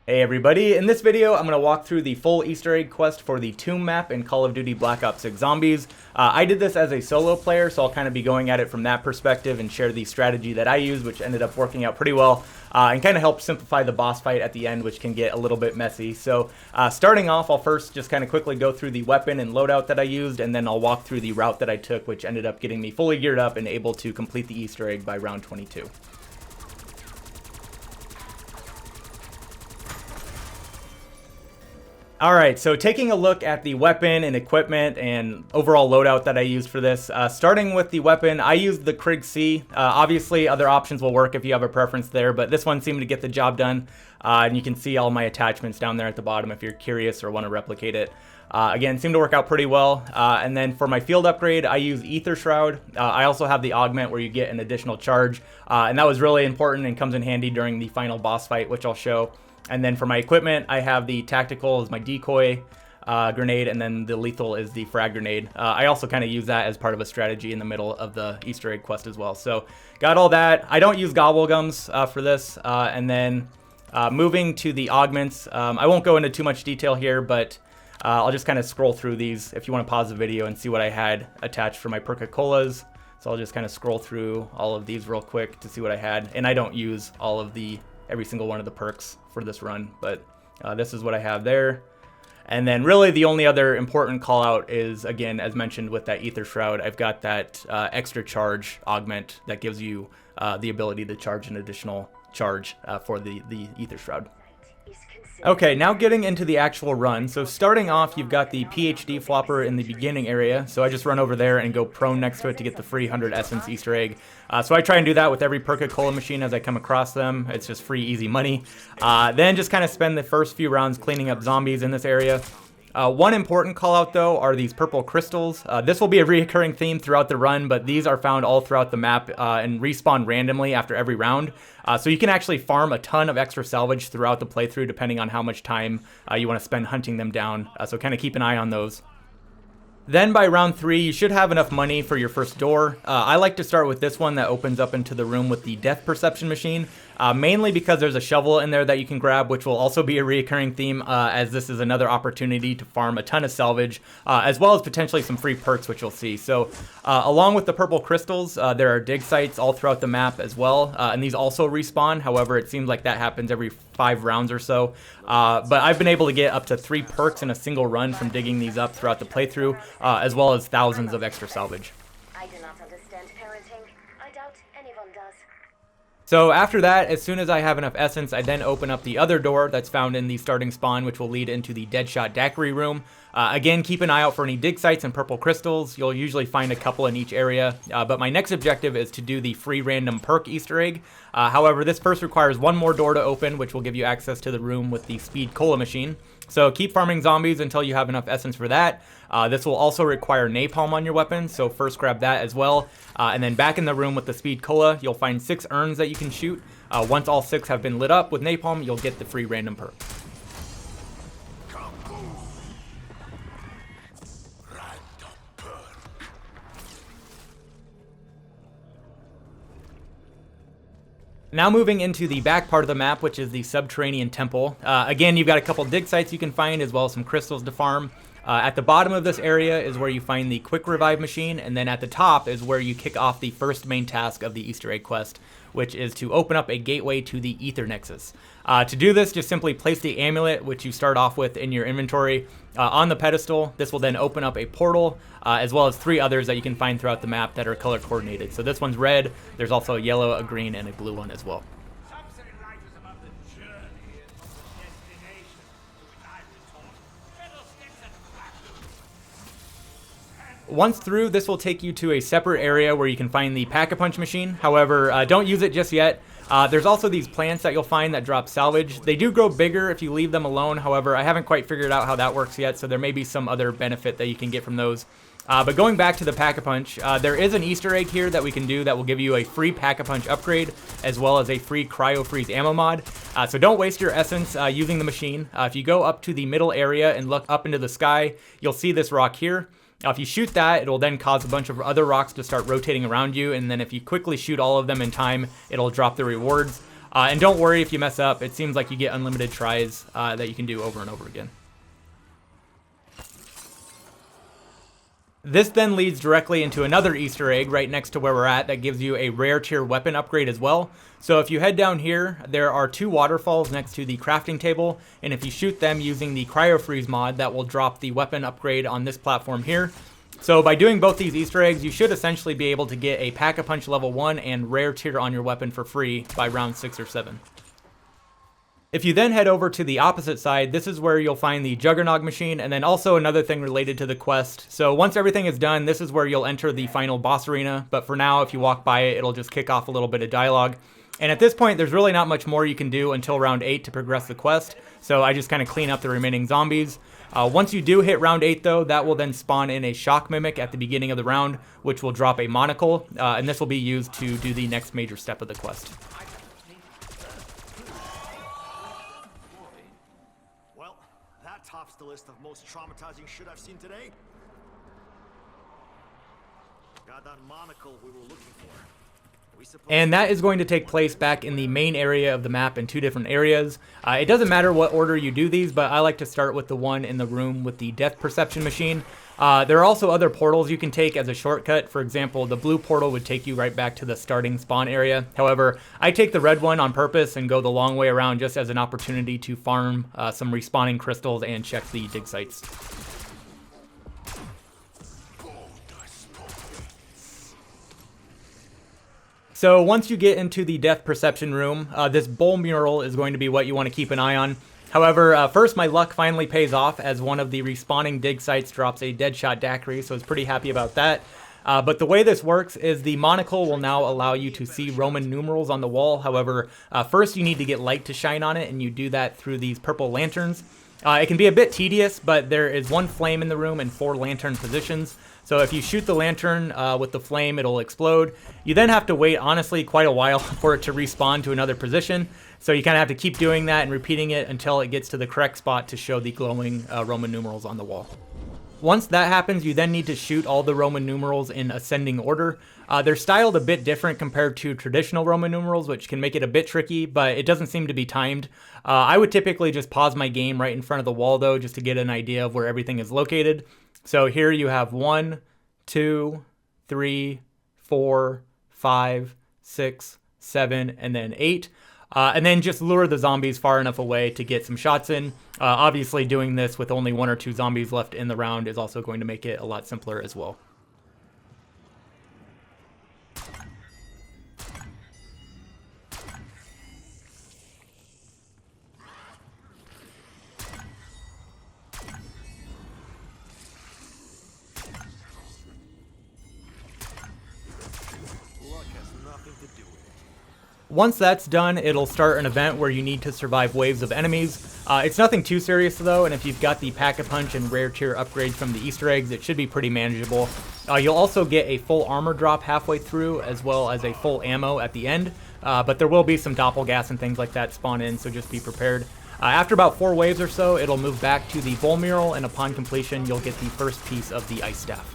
Hey everybody, in this video I'm going to walk through the full Easter egg quest for the Tomb map in Call of Duty Black Ops 6 Zombies. I did this as a solo player, so I'll kind of be going at it from that perspective and share the strategy that I used, which ended up working out pretty well, and kind of help simplify the boss fight at the end, which can get a little bit messy. So starting off, I'll first just kind of quickly go through the weapon and loadout that I used, and then I'll walk through the route that I took, which ended up getting me fully geared up and able to complete the Easter egg by round 22. Alright, so taking a look at the weapon and equipment and overall loadout that I used for this. Starting with the weapon, I used the Krig C. Obviously, other options will work if you have a preference there, but this one seemed to get the job done. And you can see all my attachments down there at the bottom if you're curious or want to replicate it. Again, seemed to work out pretty well. And then for my field upgrade, I use Aether Shroud. I also have the augment where you get an additional charge. And that was really important and comes in handy during the final boss fight, which I'll show. And then for my equipment, I have the tactical as my decoy grenade, and then the lethal is the frag grenade. I also kind of use that as part of a strategy in the middle of the Easter egg quest as well. So got all that. I don't use gobblegums for this. And then moving to the augments, I won't go into too much detail here, but I'll just kind of scroll through these if you want to pause the video and see what I had attached for my perk-a-colas. So I'll just kind of scroll through all of these real quick to see what I had. And I don't use all of every single one of the perks for this run, but this is what I have there. And then really the only other important call out is, again, as mentioned with that Aether Shroud, I've got that extra charge augment that gives you the ability to charge an additional charge for the Aether Shroud. Okay, now getting into the actual run. So starting off, you've got the PhD flopper in the beginning area. So I just run over there and go prone next to it to get the free 100 essence Easter egg. So I try and do that with every perk-a-cola machine as I come across them. It's just free, easy money. Then just kind of spend the first few rounds cleaning up zombies in this area. One important call out though are these purple crystals. This will be a reoccurring theme throughout the run, but these are found all throughout the map and respawn randomly after every round. So you can actually farm a ton of extra salvage throughout the playthrough depending on how much time you want to spend hunting them down. So kind of keep an eye on those. Then by round 3, you should have enough money for your first door. I like to start with this one that opens up into the room with the death perception machine, mainly because there's a shovel in there that you can grab, which will also be a reoccurring theme, as this is another opportunity to farm a ton of salvage, as well as potentially some free perks, which you'll see. So along with the purple crystals, there are dig sites all throughout the map as well, and these also respawn. However, it seems like that happens every 5 rounds or so. But I've been able to get up to 3 perks in a single run from digging these up throughout the playthrough, as well as thousands of extra salvage. I do not understand parenting. I doubt anyone does. So after that, as soon as I have enough essence, I then open up the other door that's found in the starting spawn, which will lead into the Deadshot Daiquiri room. Again, keep an eye out for any dig sites and purple crystals. You'll usually find a couple in each area, but my next objective is to do the free random perk Easter egg. However, this first requires one more door to open, which will give you access to the room with the speed cola machine. So keep farming zombies until you have enough essence for that. This will also require napalm on your weapon, so first grab that as well. And then back in the room with the speed cola, you'll find 6 urns that you can shoot. Once all 6 have been lit up with napalm, you'll get the free random perk. Now moving into the back part of the map, which is the subterranean temple. Again, you've got a couple dig sites you can find, as well as some crystals to farm. At the bottom of this area is where you find the quick revive machine, and then at the top is where you kick off the first main task of the Easter egg quest, which is to open up a gateway to the Aether Nexus. To do this, just simply place the amulet, which you start off with in your inventory, on the pedestal. This will then open up a portal, as well as 3 others that you can find throughout the map that are color coordinated. So this one's red, there's also a yellow, a green, and a blue one as well. Once through, this will take you to a separate area where you can find the Pack-a-Punch machine. However, don't use it just yet. There's also these plants that you'll find that drop salvage. They do grow bigger if you leave them alone. However, I haven't quite figured out how that works yet, so there may be some other benefit that you can get from those. But going back to the Pack-a-Punch, there is an Easter egg here that we can do that will give you a free Pack-a-Punch upgrade, as well as a free cryo freeze ammo mod. So don't waste your essence using the machine. If you go up to the middle area and look up into the sky, you'll see this rock here. If you shoot that, it will then cause a bunch of other rocks to start rotating around you, and then if you quickly shoot all of them in time, it'll drop the rewards. And don't worry if you mess up. It seems like you get unlimited tries that you can do over and over again. This then leads directly into another Easter egg right next to where we're at that gives you a rare tier weapon upgrade as well. So if you head down here, there are 2 waterfalls next to the crafting table, and if you shoot them using the cryo freeze mod, that will drop the weapon upgrade on this platform here. So by doing both these Easter eggs, you should essentially be able to get a Pack-a-Punch level 1 and rare tier on your weapon for free by round 6 or 7. If you then head over to the opposite side, this is where you'll find the Juggernog machine, and then also another thing related to the quest. So once everything is done, this is where you'll enter the final boss arena, but for now, if you walk by it, it'll just kick off a little bit of dialogue. And at this point, there's really not much more you can do until round 8 to progress the quest, so I just kind of clean up the remaining zombies. Once you do hit round 8 though, that will then spawn in a shock mimic at the beginning of the round, which will drop a monocle, and this will be used to do the next major step of the quest. Tops the list of most traumatizing shit I've seen today. Got that monocle we were looking for. And that is going to take place back in the main area of the map in 2 different areas. It doesn't matter what order you do these, but I like to start with the one in the room with the death perception machine. There are also other portals you can take as a shortcut. For example, the blue portal would take you right back to the starting spawn area. However, I take the red one on purpose and go the long way around just as an opportunity to farm some respawning crystals and check the dig sites. So once you get into the death perception room, this bowl mural is going to be what you want to keep an eye on. However, first my luck finally pays off as one of the respawning dig sites drops a deadshot daiquiri, so I was pretty happy about that. But the way this works is the monocle will now allow you to see Roman numerals on the wall. However, first you need to get light to shine on it, and you do that through these purple lanterns. It can be a bit tedious, but there is 1 flame in the room and 4 lantern positions. So if you shoot the lantern with the flame, it'll explode. You then have to wait, honestly, quite a while for it to respawn to another position. So you kind of have to keep doing that and repeating it until it gets to the correct spot to show the glowing Roman numerals on the wall. Once that happens, you then need to shoot all the Roman numerals in ascending order. They're styled a bit different compared to traditional Roman numerals, which can make it a bit tricky, but it doesn't seem to be timed. I would typically just pause my game right in front of the wall, though, just to get an idea of where everything is located. So here you have 1, 2, 3, 4, 5, 6, 7, and then 8. And then just lure the zombies far enough away to get some shots in. Obviously, doing this with only 1 or 2 zombies left in the round is also going to make it a lot simpler as well. Once that's done, it'll start an event where you need to survive waves of enemies. It's nothing too serious though, and if you've got the Pack-a-Punch and rare tier upgrades from the Easter eggs, it should be pretty manageable. You'll also get a full armor drop halfway through, as well as a full ammo at the end, but there will be some Doppelghast and things like that spawn in, so just be prepared. After about 4 waves or so, it'll move back to the bowl mural, and upon completion, you'll get the first piece of the ice staff.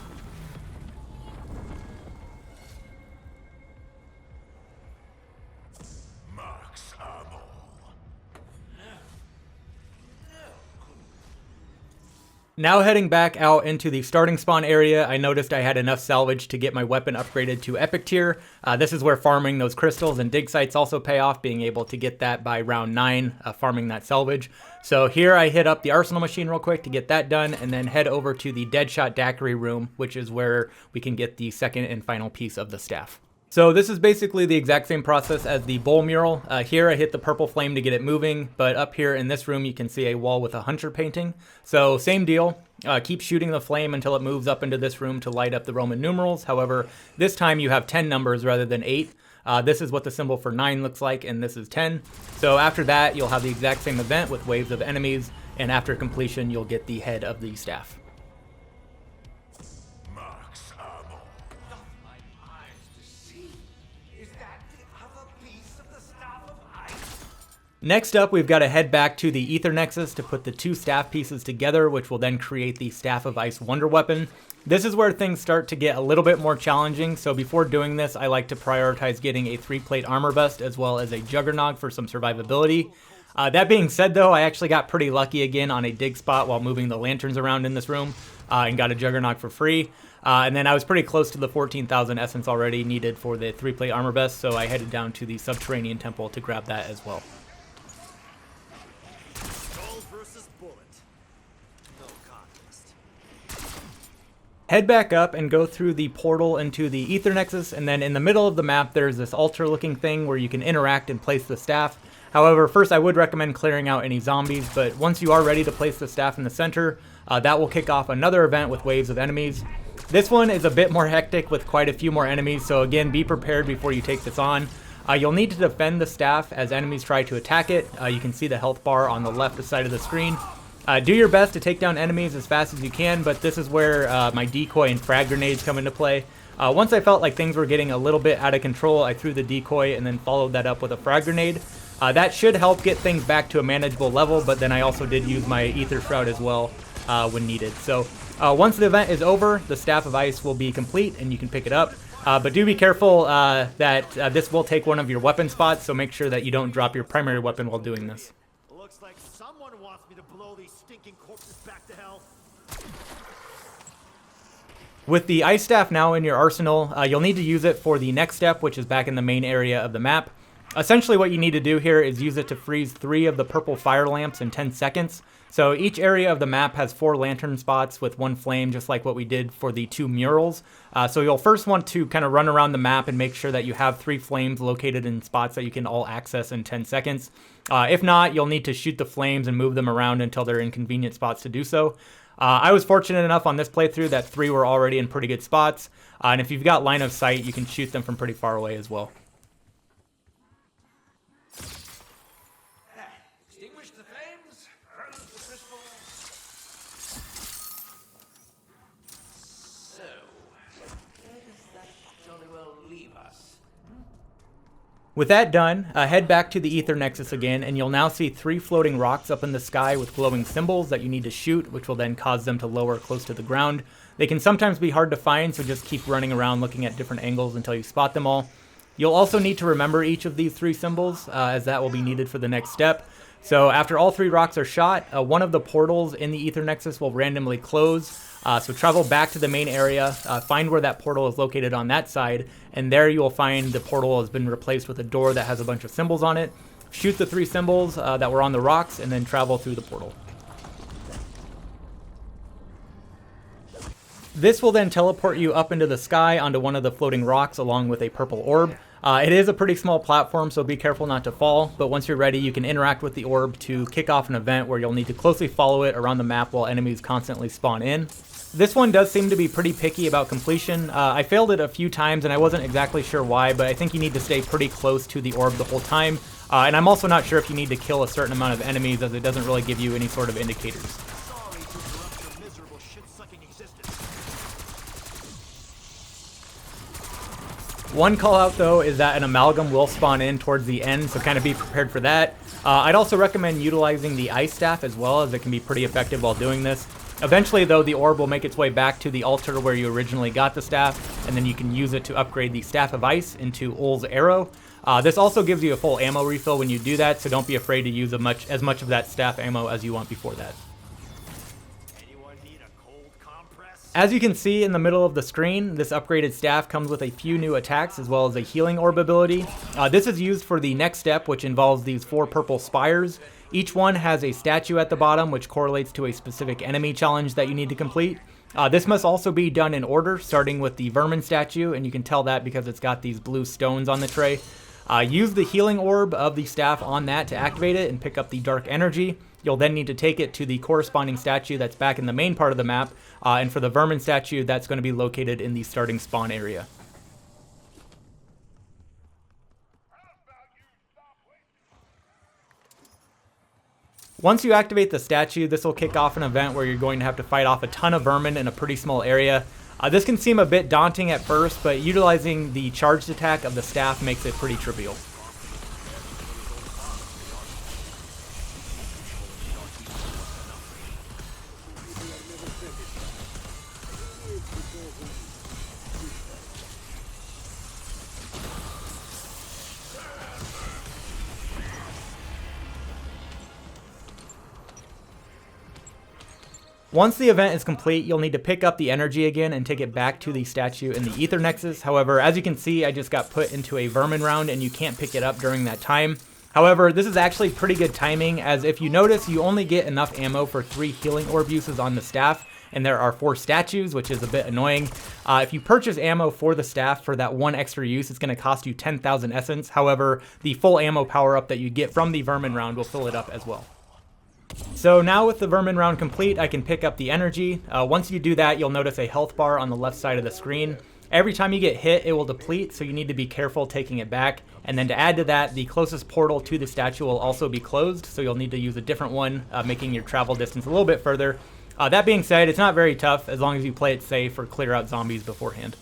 Now heading back out into the starting spawn area, I noticed I had enough salvage to get my weapon upgraded to epic tier. This is where farming those crystals and dig sites also pay off, being able to get that by round 9, farming that salvage. So here I hit up the arsenal machine real quick to get that done, and then head over to the deadshot daiquiri room, which is where we can get the second and final piece of the staff. So this is basically the exact same process as the bowl mural. Here I hit the purple flame to get it moving, but up here in this room you can see a wall with a hunter painting. So same deal, keep shooting the flame until it moves up into this room to light up the Roman numerals. However, this time you have 10 numbers rather than 8. This is what the symbol for 9 looks like, and this is 10. So after that, you'll have the exact same event with waves of enemies, and after completion, you'll get the head of the staff. Next up, we've got to head back to the Aether Nexus to put the 2 staff pieces together, which will then create the Staff of Ice Wonder Weapon. This is where things start to get a little bit more challenging, so before doing this, I like to prioritize getting a 3-plate armor vest as well as a juggernog for some survivability. That being said though, I actually got pretty lucky again on a dig spot while moving the lanterns around in this room, and got a juggernog for free. And then I was pretty close to the 14,000 essence already needed for the 3-plate armor vest, so I headed down to the subterranean temple to grab that as well. Head back up and go through the portal into the Aether Nexus, and then in the middle of the map there's this altar looking thing where you can interact and place the staff. However, first I would recommend clearing out any zombies, but once you are ready to place the staff in the center, that will kick off another event with waves of enemies. This one is a bit more hectic with quite a few more enemies, so again, be prepared before you take this on. You'll need to defend the staff as enemies try to attack it. You can see the health bar on the left side of the screen. Do your best to take down enemies as fast as you can, but this is where my decoy and frag grenades come into play. Once I felt like things were getting a little bit out of control, I threw the decoy and then followed that up with a frag grenade. That should help get things back to a manageable level, but then I also did use my Aether Shroud as well when needed. So once the event is over, the Staff of Ice will be complete and you can pick it up. But do be careful that this will take one of your weapon spots, so make sure that you don't drop your primary weapon while doing this. Looks like someone wants me to blow these stinking corpses back to hell. With the Ice Staff now in your arsenal, you'll need to use it for the next step, which is back in the main area of the map. Essentially what you need to do here is use it to freeze 3 of the purple fire lamps in 10 seconds. So each area of the map has 4 lantern spots with 1 flame, just like what we did for the 2 murals. So you'll first want to kind of run around the map and make sure that you have 3 flames located in spots that you can all access in 10 seconds. If not, you'll need to shoot the flames and move them around until they're in convenient spots to do so. I was fortunate enough on this playthrough that 3 were already in pretty good spots. And if you've got line of sight, you can shoot them from pretty far away as well. With that done, head back to the Aether Nexus again, and you'll now see 3 floating rocks up in the sky with glowing symbols that you need to shoot, which will then cause them to lower close to the ground. They can sometimes be hard to find, so just keep running around looking at different angles until you spot them all. You'll also need to remember each of these 3 symbols, as that will be needed for the next step. So after all 3 rocks are shot, one of the portals in the Aether Nexus will randomly close. So travel back to the main area, find where that portal is located on that side, and there you will find the portal has been replaced with a door that has a bunch of symbols on it. Shoot the 3 symbols that were on the rocks, and then travel through the portal. This will then teleport you up into the sky onto one of the floating rocks along with a purple orb. It is a pretty small platform, so be careful not to fall, but once you're ready, you can interact with the orb to kick off an event where you'll need to closely follow it around the map while enemies constantly spawn in. This one does seem to be pretty picky about completion. I failed it a few times and I wasn't exactly sure why, but I think you need to stay pretty close to the orb the whole time. And I'm also not sure if you need to kill a certain amount of enemies, as it doesn't really give you any sort of indicators. Sorry to interrupt your miserable shit-sucking existence. One call out though is that an Amalgam will spawn in towards the end, so kind of be prepared for that. I'd also recommend utilizing the Ice Staff as well, as it can be pretty effective while doing this. Eventually though, the orb will make its way back to the altar where you originally got the staff, and then you can use it to upgrade the Staff of Ice into Ul's Arrow. This also gives you a full ammo refill when you do that, so don't be afraid to use as much of that staff ammo as you want before that. Anyone need a cold compress? As you can see in the middle of the screen, this upgraded staff comes with a few new attacks as well as a healing orb ability. This is used for the next step, which involves these 4 purple spires. Each one has a statue at the bottom, which correlates to a specific enemy challenge that you need to complete. This must also be done in order, starting with the Vermin statue, and you can tell that because it's got these blue stones on the tray. Use the healing orb of the staff on that to activate it and pick up the dark energy. You'll then need to take it to the corresponding statue that's back in the main part of the map, and for the Vermin statue, that's going to be located in the starting spawn area. Once you activate the statue, this will kick off an event where you're going to have to fight off a ton of vermin in a pretty small area. This can seem a bit daunting at first, but utilizing the charged attack of the staff makes it pretty trivial. Once the event is complete, you'll need to pick up the energy again and take it back to the statue in the Aether Nexus. However, as you can see, I just got put into a Vermin round and you can't pick it up during that time. However, this is actually pretty good timing, as if you notice, you only get enough ammo for 3 healing orb uses on the staff, and there are 4 statues, which is a bit annoying. If you purchase ammo for the staff for that 1 extra use, it's going to cost you 10,000 essence. However, the full ammo power-up that you get from the Vermin round will fill it up as well. So now with the Vermin round complete, I can pick up the energy. Once you do that, you'll notice a health bar on the left side of the screen. Every time you get hit, it will deplete, so you need to be careful taking it back. And then to add to that, the closest portal to the statue will also be closed, so you'll need to use a different one, making your travel distance a little bit further. That being said, it's not very tough as long as you play it safe or clear out zombies beforehand.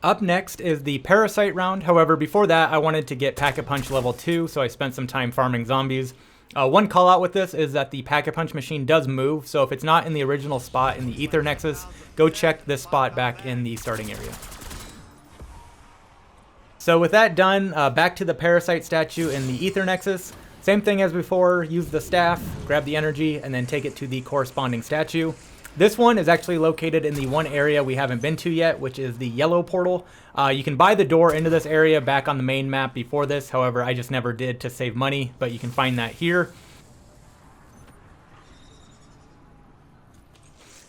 Up next is the Parasite round. However, before that, I wanted to get Pack-a-Punch level 2, so I spent some time farming zombies. One call out with this is that the Pack-a-Punch machine does move, so if it's not in the original spot in the Aether Nexus, go check this spot back in the starting area. So with that done, back to the Parasite statue in the Aether Nexus. Same thing as before, use the staff, grab the energy, and then take it to the corresponding statue. This one is actually located in the one area we haven't been to yet, which is the yellow portal. You can buy the door into this area back on the main map before this. However, I just never did to save money, but you can find that here.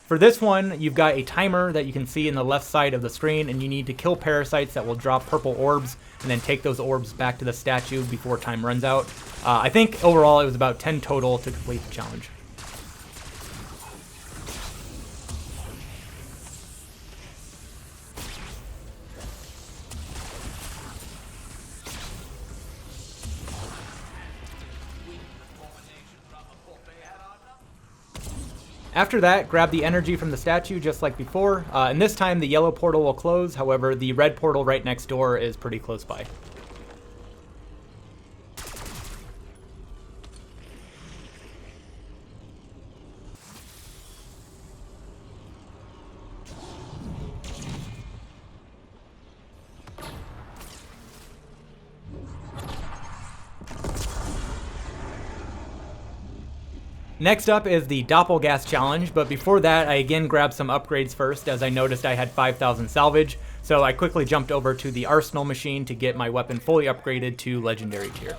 For this one, you've got a timer that you can see in the left side of the screen, and you need to kill parasites that will drop purple orbs, and then take those orbs back to the statue before time runs out. I think overall it was about 10 total to complete the challenge. After that, grab the energy from the statue just like before, and this time the yellow portal will close. However, the red portal right next door is pretty close by. Next up is the Doppelghast challenge, but before that I again grabbed some upgrades first, as I noticed I had 5,000 salvage, so I quickly jumped over to the arsenal machine to get my weapon fully upgraded to legendary tier.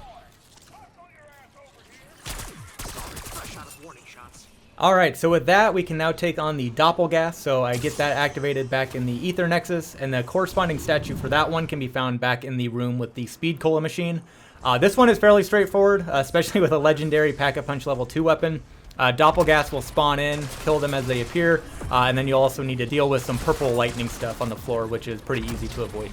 Alright, so with that we can now take on the Doppelghast, so I get that activated back in the Aether Nexus, and the corresponding statue for that one can be found back in the room with the Speed Cola machine. This one is fairly straightforward, especially with a legendary Pack-a-Punch level 2 weapon. Doppelghast will spawn in, kill them as they appear, and then you'll also need to deal with some purple lightning stuff on the floor, which is pretty easy to avoid.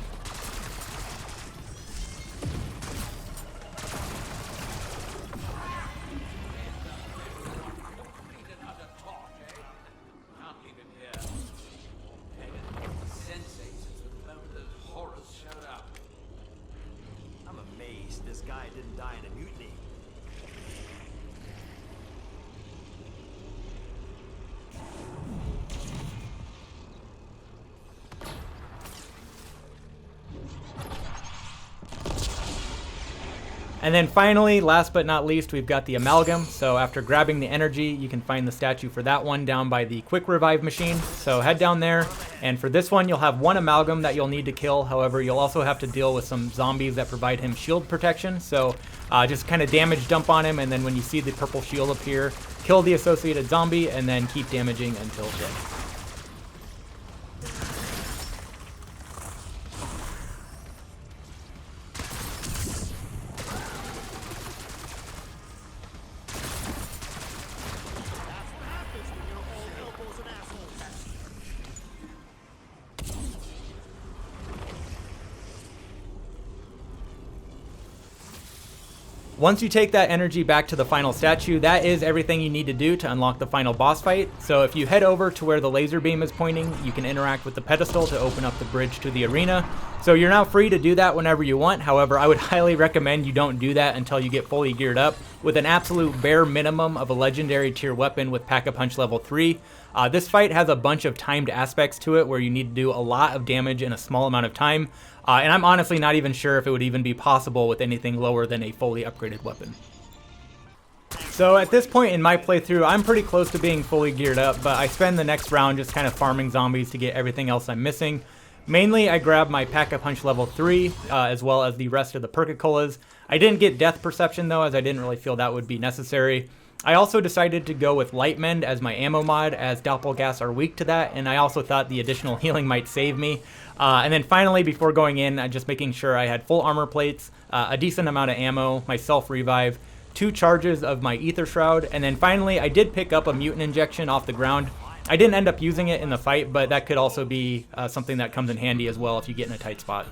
This guy didn't die in a mutiny. And then finally, last but not least, we've got the Amalgam. So after grabbing the energy, you can find the statue for that one down by the quick revive machine. So head down there, and for this one, you'll have one Amalgam that you'll need to kill. However, you'll also have to deal with some zombies that provide him shield protection. So just kind of damage dump on him, and then when you see the purple shield appear, kill the associated zombie, and then keep damaging until dead. Once you take that energy back to the final statue, that is everything you need to do to unlock the final boss fight. So if you head over to where the laser beam is pointing, you can interact with the pedestal to open up the bridge to the arena. So you're now free to do that whenever you want. However, I would highly recommend you don't do that until you get fully geared up with an absolute bare minimum of a legendary tier weapon with Pack-a-Punch level 3. This fight has a bunch of timed aspects to it where you need to do a lot of damage in a small amount of time. And I'm honestly not even sure if it would even be possible with anything lower than a fully upgraded weapon. So at this point in my playthrough, I'm pretty close to being fully geared up, but I spend the next round just kind of farming zombies to get everything else I'm missing. Mainly, I grab my Pack-a-Punch level 3, as well as the rest of the perk-a-colas. I didn't get Death Perception though, as I didn't really feel that would be necessary. I also decided to go with Light Mend as my ammo mod, as Doppelghast are weak to that, and I also thought the additional healing might save me. And then finally, before going in, just making sure I had full armor plates, a decent amount of ammo, my self-revive, 2 charges of my Aether Shroud, and then finally, I did pick up a mutant injection off the ground. I didn't end up using it in the fight, but that could also be something that comes in handy as well if you get in a tight spot.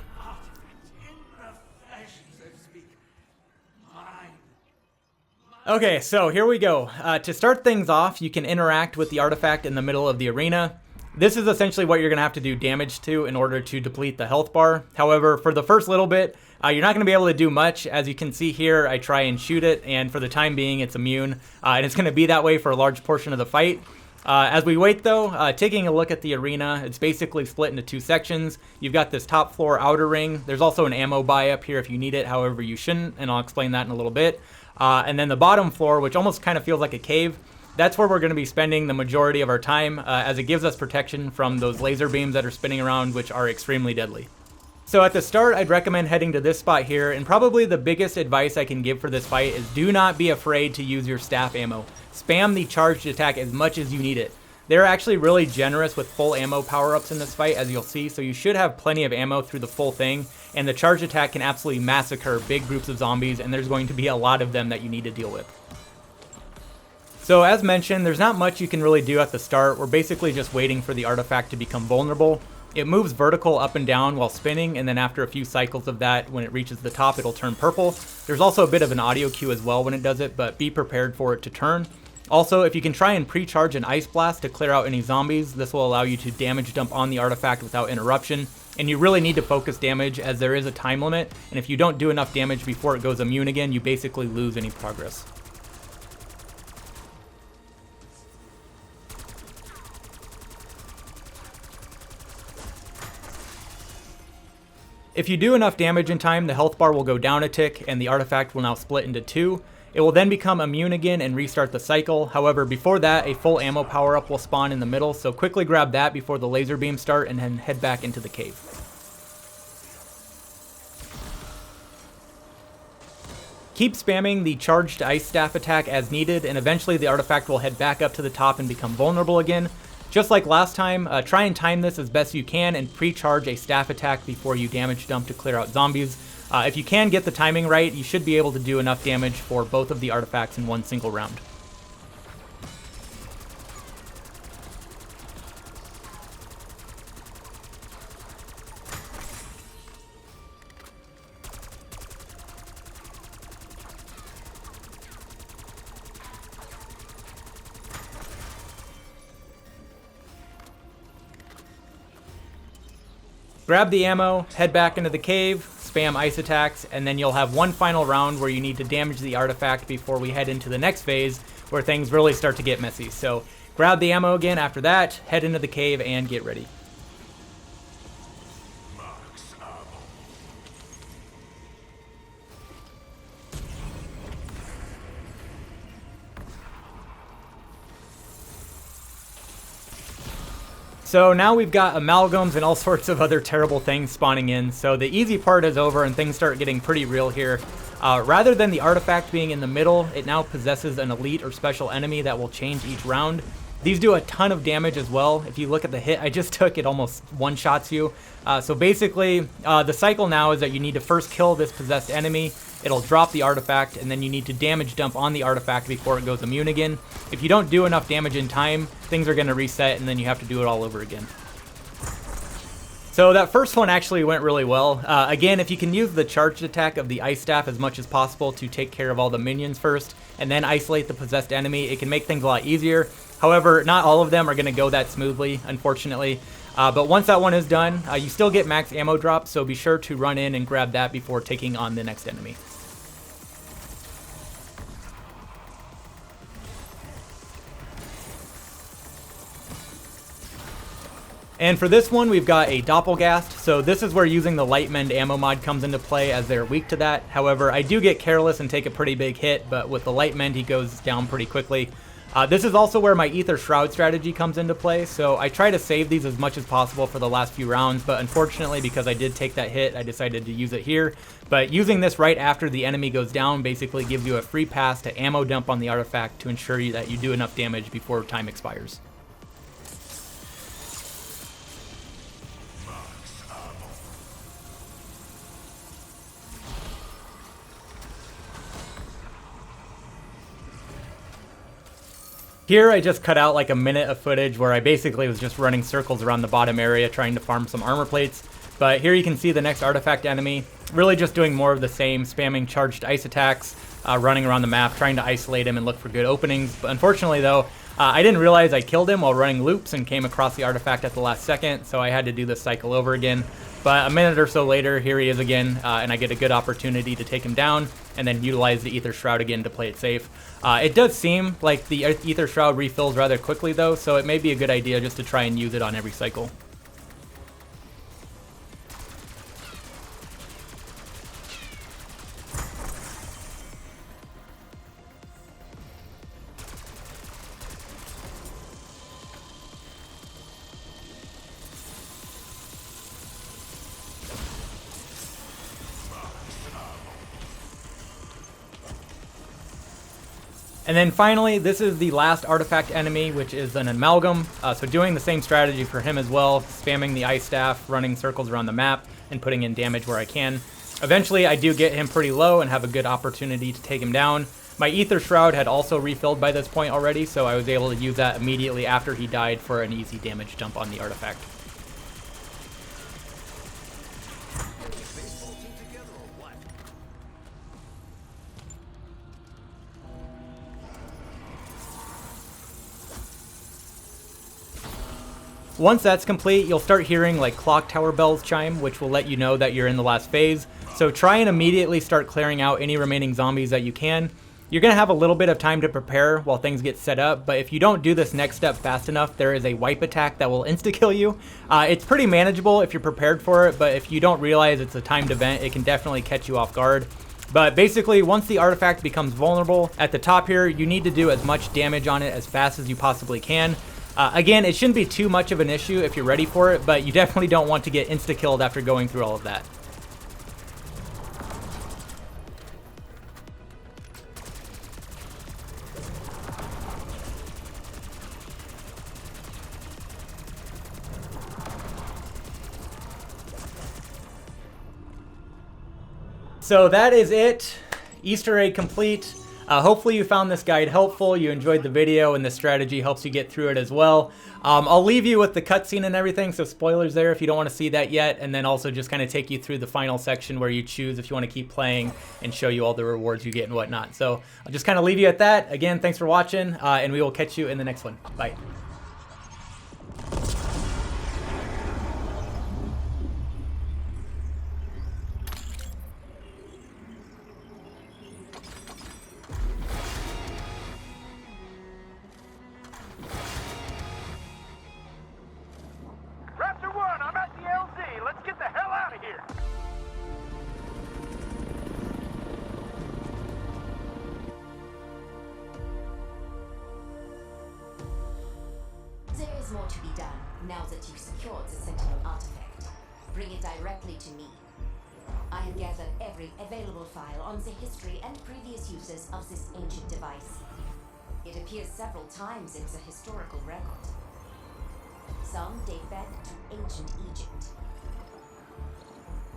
Okay, so here we go. To start things off, you can interact with the artifact in the middle of the arena. This is essentially what you're going to have to do damage to in order to deplete the health bar. However, for the first little bit, you're not going to be able to do much. As you can see here, I try and shoot it, and for the time being, it's immune. And it's going to be that way for a large portion of the fight. As we wait though, taking a look at the arena, it's basically split into 2 sections. You've got this top floor outer ring. There's also an ammo buy up here if you need it, however you shouldn't, and I'll explain that in a little bit. And then the bottom floor, which almost kind of feels like a cave, that's where we're going to be spending the majority of our time, as it gives us protection from those laser beams that are spinning around, which are extremely deadly. So at the start, I'd recommend heading to this spot here, and probably the biggest advice I can give for this fight is do not be afraid to use your staff ammo. Spam the charged attack as much as you need it. They're actually really generous with full ammo power-ups in this fight, as you'll see, so you should have plenty of ammo through the full thing, and the charged attack can absolutely massacre big groups of zombies, and there's going to be a lot of them that you need to deal with. So as mentioned, there's not much you can really do at the start. We're basically just waiting for the artifact to become vulnerable. It moves vertical up and down while spinning, and then after a few cycles of that, when it reaches the top, it'll turn purple. There's also a bit of an audio cue as well when it does it, but be prepared for it to turn. Also, if you can try and pre-charge an Ice Blast to clear out any zombies, this will allow you to damage dump on the artifact without interruption. And you really need to focus damage, as there is a time limit, and if you don't do enough damage before it goes immune again, you basically lose any progress. If you do enough damage in time, the health bar will go down a tick, and the artifact will now split into 2. It will then become immune again and restart the cycle. However, before that, a full ammo power-up will spawn in the middle, so quickly grab that before the laser beams start and then head back into the cave. Keep spamming the charged ice staff attack as needed, and eventually the artifact will head back up to the top and become vulnerable again. Just like last time, try and time this as best you can and pre-charge a staff attack before you damage dump to clear out zombies. If you can get the timing right, you should be able to do enough damage for both of the artifacts in one single round. Grab the ammo, head back into the cave, spam ice attacks, and then you'll have one final round where you need to damage the artifact before we head into the next phase where things really start to get messy. So grab the ammo again after that, head into the cave, and get ready. So now we've got amalgams and all sorts of other terrible things spawning in, so the easy part is over and things start getting pretty real here. Rather than the artifact being in the middle, it now possesses an elite or special enemy that will change each round. These do a ton of damage as well. If you look at the hit I just took, it almost one-shots you. So basically, the cycle now is that you need to first kill this possessed enemy, it'll drop the artifact, and then you need to damage dump on the artifact before it goes immune again. If you don't do enough damage in time, things are going to reset, and then you have to do it all over again. So that first one actually went really well. Again, if you can use the charged attack of the Ice Staff as much as possible to take care of all the minions first, and then isolate the possessed enemy, it can make things a lot easier. However, not all of them are going to go that smoothly, unfortunately. But once that one is done, you still get max ammo drop, so be sure to run in and grab that before taking on the next enemy. And for this one, we've got a Doppelghast, so this is where using the Light Mend ammo mod comes into play, as they're weak to that. However, I do get careless and take a pretty big hit, but with the Light Mend, he goes down pretty quickly. This is also where my Aether Shroud strategy comes into play, so I try to save these as much as possible for the last few rounds, but unfortunately, because I did take that hit, I decided to use it here. But using this right after the enemy goes down basically gives you a free pass to ammo dump on the artifact to ensure that you do enough damage before time expires. Here I just cut out like a minute of footage where I basically was just running circles around the bottom area trying to farm some armor plates. But here you can see the next artifact enemy, really just doing more of the same, spamming charged ice attacks, running around the map, trying to isolate him and look for good openings. But unfortunately though, I didn't realize I killed him while running loops and came across the artifact at the last second, so I had to do this cycle over again. But a minute or so later, here he is again, and I get a good opportunity to take him down, and then utilize the Aether Shroud again to play it safe. It does seem like the Aether Shroud refills rather quickly though, so it may be a good idea just to try and use it on every cycle. And then finally, this is the last artifact enemy, which is an Amalgam. So doing the same strategy for him as well, spamming the Ice Staff, running circles around the map, and putting in damage where I can. Eventually, I do get him pretty low and have a good opportunity to take him down. My Aether Shroud had also refilled by this point already, so I was able to use that immediately after he died for an easy damage dump on the artifact. Once that's complete, you'll start hearing like clock tower bells chime, which will let you know that you're in the last phase. So try and immediately start clearing out any remaining zombies that you can. You're going to have a little bit of time to prepare while things get set up, but if you don't do this next step fast enough, there is a wipe attack that will insta-kill you. It's pretty manageable if you're prepared for it, but if you don't realize it's a timed event, it can definitely catch you off guard. But basically, once the artifact becomes vulnerable, at the top here, you need to do as much damage on it as fast as you possibly can. Again, it shouldn't be too much of an issue if you're ready for it, but you definitely don't want to get insta-killed after going through all of that. So that is it. Easter egg complete. Hopefully you found this guide helpful, you enjoyed the video, and this strategy helps you get through it as well. I'll leave you with the cutscene and everything, so spoilers there if you don't want to see that yet, and then also just kind of take you through the final section where you choose if you want to keep playing and show you all the rewards you get and whatnot. So I'll just kind of leave you at that. Again, thanks for watching, and we will catch you in the next one. Bye. There is more to be done now that you've secured the Sentinel Artifact. Bring it directly to me. I have gathered every available file on the history and previous uses of this ancient device. It appears several times in the historical record. Some date back to ancient Egypt.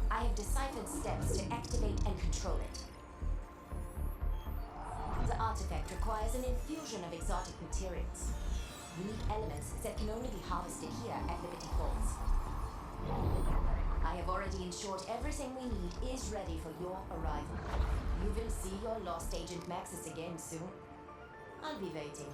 I have deciphered steps to activate and control it. The artifact requires an infusion of exotic materials. Unique elements that can only be harvested here at Liberty Falls. I have already ensured everything we need is ready for your arrival. You will see your lost agent Maxis again soon. I'll be waiting.